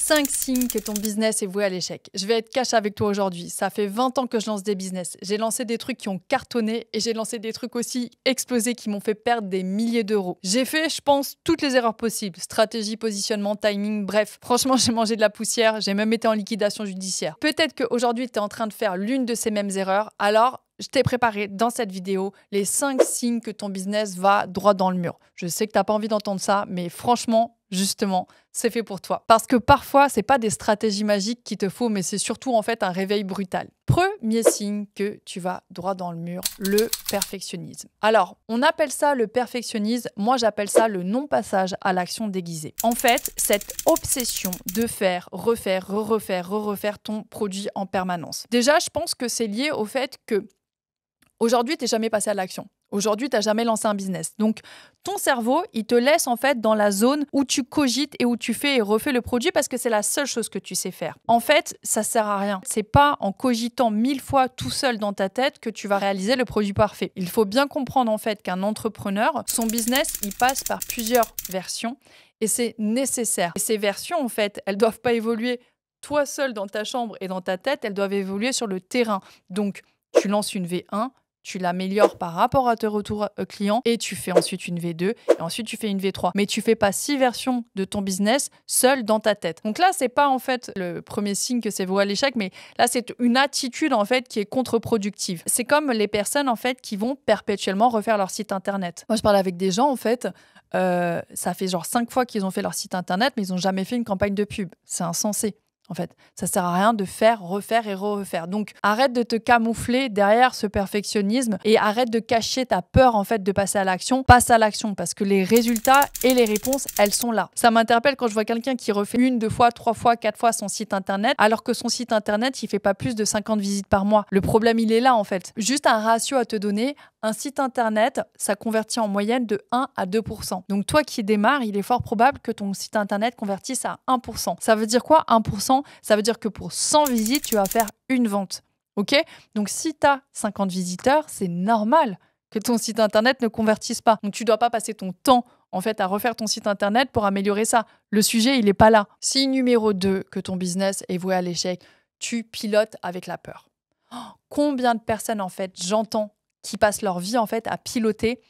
5 signes que ton business est voué à l'échec. Je vais être cash avec toi aujourd'hui. Ça fait 20 ans que je lance des business. J'ai lancé des trucs qui ont cartonné et j'ai lancé des trucs aussi explosés qui m'ont fait perdre des milliers d'euros. J'ai fait, je pense, toutes les erreurs possibles. Stratégie, positionnement, timing, bref. Franchement, j'ai mangé de la poussière. J'ai même été en liquidation judiciaire. Peut-être qu'aujourd'hui, tu es en train de faire l'une de ces mêmes erreurs. Alors, je t'ai préparé dans cette vidéo les 5 signes que ton business va droit dans le mur. Je sais que tu n'as pas envie d'entendre ça, mais franchement, justement, c'est fait pour toi. Parce que parfois, c'est pas des stratégies magiques qu'il te faut, mais c'est surtout en fait un réveil brutal. Premier signe que tu vas droit dans le mur, le perfectionnisme. Alors, on appelle ça le perfectionnisme, moi j'appelle ça le non-passage à l'action déguisée. En fait, cette obsession de faire, refaire ton produit en permanence. Déjà, je pense que c'est lié au fait que aujourd'hui, tu n'es jamais passé à l'action. Aujourd'hui, tu n'as jamais lancé un business. Donc, ton cerveau, il te laisse en fait dans la zone où tu cogites et où tu fais et refais le produit parce que c'est la seule chose que tu sais faire. En fait, ça sert à rien. C'est pas en cogitant 1000 fois tout seul dans ta tête que tu vas réaliser le produit parfait. Il faut bien comprendre en fait qu'un entrepreneur, son business, il passe par plusieurs versions et c'est nécessaire. Et ces versions, en fait, elles doivent pas évoluer toi seul dans ta chambre et dans ta tête, elles doivent évoluer sur le terrain. Donc, tu lances une V1, tu l'améliores par rapport à tes retours clients et tu fais ensuite une V2 et ensuite tu fais une V3. Mais tu fais pas 6 versions de ton business seul dans ta tête. Donc là, c'est pas en fait le premier signe que c'est voué à l'échec, mais là, c'est une attitude en fait qui est contre-productive. C'est comme les personnes en fait qui vont perpétuellement refaire leur site internet. Moi, je parle avec des gens en fait, ça fait genre 5 fois qu'ils ont fait leur site internet, mais ils n'ont jamais fait une campagne de pub. C'est insensé. En fait, ça sert à rien de faire, refaire et refaire. Donc, arrête de te camoufler derrière ce perfectionnisme et arrête de cacher ta peur en fait de passer à l'action. Passe à l'action parce que les résultats et les réponses, elles sont là. Ça m'interpelle quand je vois quelqu'un qui refait 1, 2 fois, 3 fois, 4 fois son site internet, alors que son site internet, il fait pas plus de 50 visites par mois. Le problème, il est là en fait. Juste un ratio à te donner. Un site internet, ça convertit en moyenne de 1 à 2%. Donc toi qui démarres, il est fort probable que ton site internet convertisse à 1%. Ça veut dire quoi 1%? Ça veut dire que pour 100 visites, tu vas faire une vente. Ok? Donc si tu as 50 visiteurs, c'est normal que ton site internet ne convertisse pas. Donc tu ne dois pas passer ton temps en fait à refaire ton site internet pour améliorer ça. Le sujet, il n'est pas là. Signe numéro 2 que ton business est voué à l'échec, tu pilotes avec la peur. Combien de personnes en fait j'entends qui passent leur vie en fait à piloter,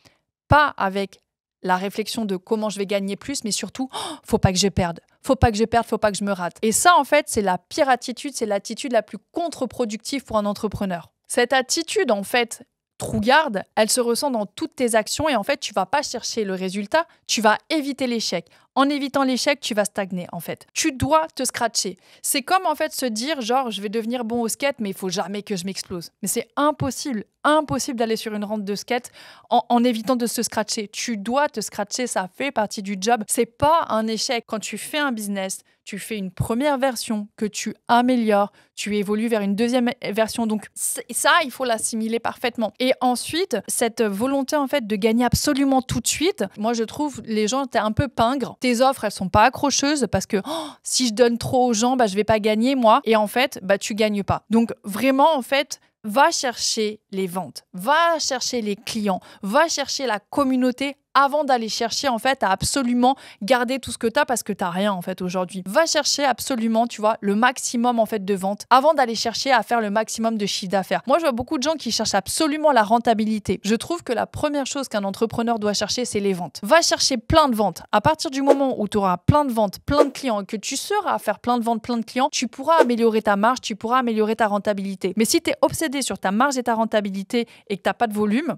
pas avec la réflexion de comment je vais gagner plus, mais surtout, faut pas que je perde, faut pas que je perde, faut pas que je me rate. Et ça, en fait, c'est la pire attitude, c'est l'attitude la plus contre-productive pour un entrepreneur. Cette attitude, en fait, trouillarde, elle se ressent dans toutes tes actions et en fait, tu vas pas chercher le résultat, tu vas éviter l'échec. En évitant l'échec, tu vas stagner en fait. Tu dois te scratcher. C'est comme en fait se dire genre je vais devenir bon au skate mais il faut jamais que je m'explose. Mais c'est impossible, impossible d'aller sur une rampe de skate en évitant de se scratcher. Tu dois te scratcher, ça fait partie du job. C'est pas un échec. Quand tu fais un business, tu fais une première version que tu améliores, tu évolues vers une deuxième version. Donc ça, il faut l'assimiler parfaitement. Et ensuite, cette volonté en fait de gagner absolument tout de suite, moi je trouve les gens t'es un peu pingres. Tes offres, elles sont pas accrocheuses parce que si je donne trop aux gens, je vais pas gagner moi. Et en fait, tu gagnes pas. Donc vraiment, en fait, va chercher les ventes, va chercher les clients, va chercher la communauté avant d'aller chercher en fait à absolument garder tout ce que tu as parce que tu n'as rien en fait aujourd'hui. Va chercher absolument, tu vois, le maximum en fait de ventes avant d'aller chercher à faire le maximum de chiffre d'affaires. Moi, je vois beaucoup de gens qui cherchent absolument la rentabilité. Je trouve que la première chose qu'un entrepreneur doit chercher, c'est les ventes. Va chercher plein de ventes. À partir du moment où tu auras plein de ventes, plein de clients, que tu sauras à faire plein de ventes, plein de clients, tu pourras améliorer ta marge, tu pourras améliorer ta rentabilité. Mais si tu es obsédé sur ta marge et ta rentabilité et que tu n'as pas de volume,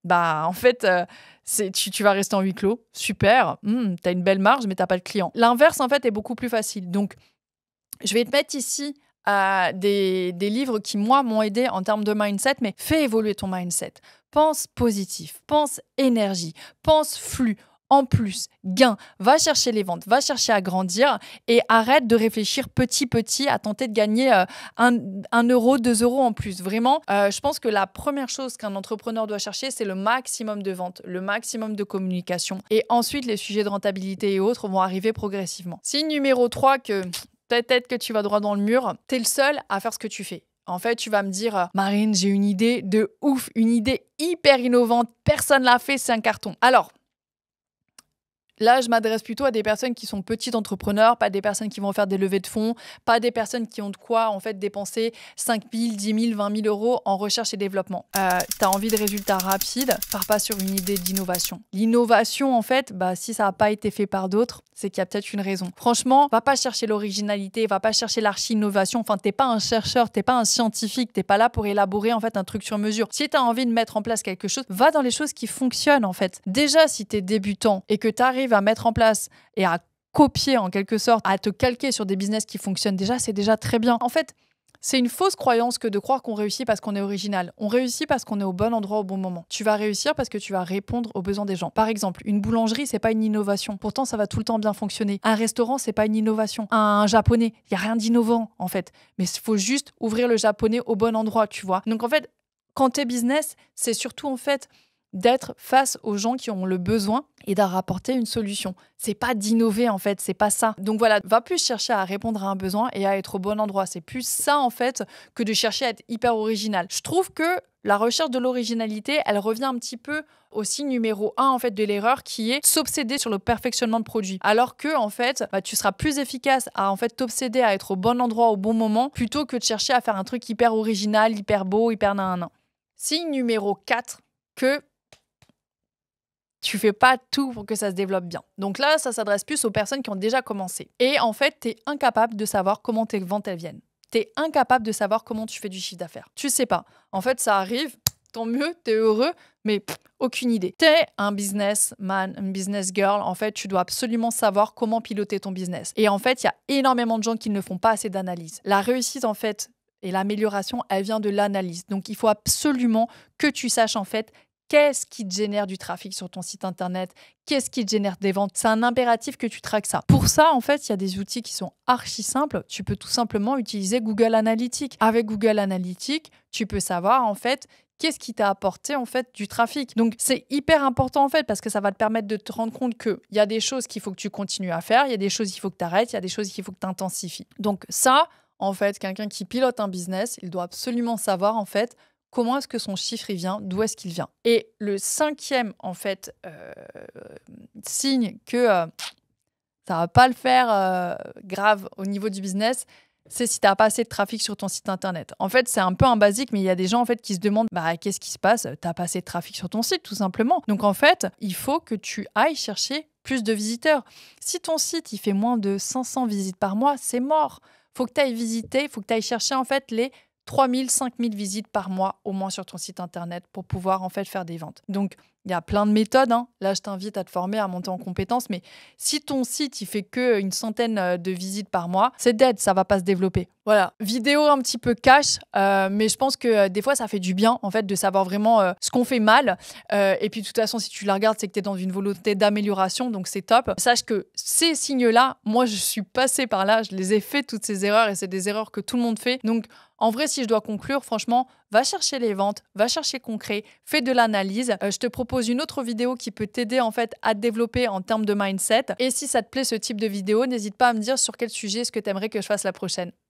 en fait, tu vas rester en huis clos. Super, tu as une belle marge, mais tu n'as pas de client. L'inverse, en fait, est beaucoup plus facile. Donc, je vais te mettre ici des livres qui, moi, m'ont aidé en termes de mindset, mais fais évoluer ton mindset. Pense positif, pense énergie, pense flux. En plus, gain, va chercher les ventes, va chercher à grandir et arrête de réfléchir petit à tenter de gagner 1 euro, 2 euros en plus. Vraiment, je pense que la première chose qu'un entrepreneur doit chercher, c'est le maximum de ventes, le maximum de communication. Et ensuite, les sujets de rentabilité et autres vont arriver progressivement. Signe numéro 3 que peut-être que tu vas droit dans le mur, tu es le seul à faire ce que tu fais. En fait, tu vas me dire, Marine, j'ai une idée de ouf, une idée hyper innovante, personne l'a fait, c'est un carton. Alors, Là, je m'adresse plutôt à des personnes qui sont petits entrepreneurs, pas des personnes qui vont faire des levées de fonds, pas des personnes qui ont de quoi en fait dépenser 5 000, 10 000, 20 000 euros en recherche et développement. Tu as envie de résultats rapides, pars pas sur une idée d'innovation. L'innovation, en fait, si ça n'a pas été fait par d'autres, c'est qu'il y a peut-être une raison. Franchement, va pas chercher l'originalité, va pas chercher l'archi-innovation. Enfin, t'es pas un chercheur, t'es pas un scientifique, t'es pas là pour élaborer en fait un truc sur mesure. Si tu as envie de mettre en place quelque chose, va dans les choses qui fonctionnent en fait. Déjà, si tu es débutant et que tu arrives à mettre en place et à copier en quelque sorte, à te calquer sur des business qui fonctionnent déjà, c'est déjà très bien. En fait, c'est une fausse croyance que de croire qu'on réussit parce qu'on est original. On réussit parce qu'on est au bon endroit au bon moment. Tu vas réussir parce que tu vas répondre aux besoins des gens. Par exemple, une boulangerie, c'est pas une innovation. Pourtant, ça va tout le temps bien fonctionner. Un restaurant, c'est pas une innovation. Un japonais, il y a rien d'innovant en fait. Mais il faut juste ouvrir le japonais au bon endroit, tu vois. Donc en fait, quand t'es business, c'est surtout en fait d'être face aux gens qui ont le besoin et d'en rapporter une solution. C'est pas d'innover en fait, c'est pas ça. Donc voilà, va plus chercher à répondre à un besoin et à être au bon endroit. C'est plus ça en fait que de chercher à être hyper original. Je trouve que la recherche de l'originalité, elle revient un petit peu au signe numéro 1 en fait de l'erreur qui est s'obséder sur le perfectionnement de produit. Alors que en fait, tu seras plus efficace à en fait t'obséder à être au bon endroit au bon moment plutôt que de chercher à faire un truc hyper original, hyper beau, hyper nan. Signe numéro 4 que tu fais pas tout pour que ça se développe bien. Donc là, ça s'adresse plus aux personnes qui ont déjà commencé. Et en fait, tu es incapable de savoir comment tes ventes elles viennent. Tu es incapable de savoir comment tu fais du chiffre d'affaires. Tu sais pas. En fait, ça arrive, tant mieux, tu es heureux, mais aucune idée. Tu es un businessman, un business girl. En fait, tu dois absolument savoir comment piloter ton business. Et en fait, il y a énormément de gens qui ne font pas assez d'analyse. La réussite, en fait, et l'amélioration, elle vient de l'analyse. Donc, il faut absolument que tu saches, en fait, qu'est-ce qui te génère du trafic sur ton site internet? Qu'est-ce qui te génère des ventes? C'est un impératif que tu traques ça. Pour ça, en fait, il y a des outils qui sont archi simples. Tu peux tout simplement utiliser Google Analytics. Avec Google Analytics, tu peux savoir, en fait, qu'est-ce qui t'a apporté, en fait, du trafic. Donc, c'est hyper important, en fait, parce que ça va te permettre de te rendre compte qu'il y a des choses qu'il faut que tu continues à faire, il y a des choses qu'il faut que tu arrêtes, il y a des choses qu'il faut que tu intensifies. Donc, ça, en fait, quelqu'un qui pilote un business, il doit absolument savoir, en fait, comment est-ce que son chiffre il vient, d'où est-ce qu'il vient. Et le 5e, en fait, signe que ça va pas le faire grave au niveau du business, c'est si tu n'as pas assez de trafic sur ton site internet. En fait, c'est un peu un basique, mais il y a des gens en fait qui se demandent qu'est-ce qui se passe? Tu n'as pas assez de trafic sur ton site, tout simplement. Donc en fait, il faut que tu ailles chercher plus de visiteurs. Si ton site il fait moins de 500 visites par mois, c'est mort. Faut que tu ailles visiter, il faut que tu ailles chercher en fait les 3 000, 5 000 visites par mois au moins sur ton site internet pour pouvoir en fait faire des ventes. Donc, il y a plein de méthodes. Là, je t'invite à te former, à monter en compétences. Mais si ton site, il fait qu'une centaine de visites par mois, c'est dead, ça va pas se développer. Voilà, vidéo un petit peu cash, mais je pense que des fois, ça fait du bien en fait de savoir vraiment ce qu'on fait mal. Et puis, de toute façon, si tu la regardes, c'est que tu es dans une volonté d'amélioration, donc c'est top. Sache que ces signes-là, moi, je suis passée par là, je les ai fait, toutes ces erreurs, et c'est des erreurs que tout le monde fait. Donc, en vrai, si je dois conclure, franchement, va chercher les ventes, va chercher concret, fais de l'analyse. Je te propose une autre vidéo qui peut t'aider en fait à te développer en termes de mindset. Et si ça te plaît ce type de vidéo, n'hésite pas à me dire sur quel sujet est-ce que tu aimerais que je fasse la prochaine.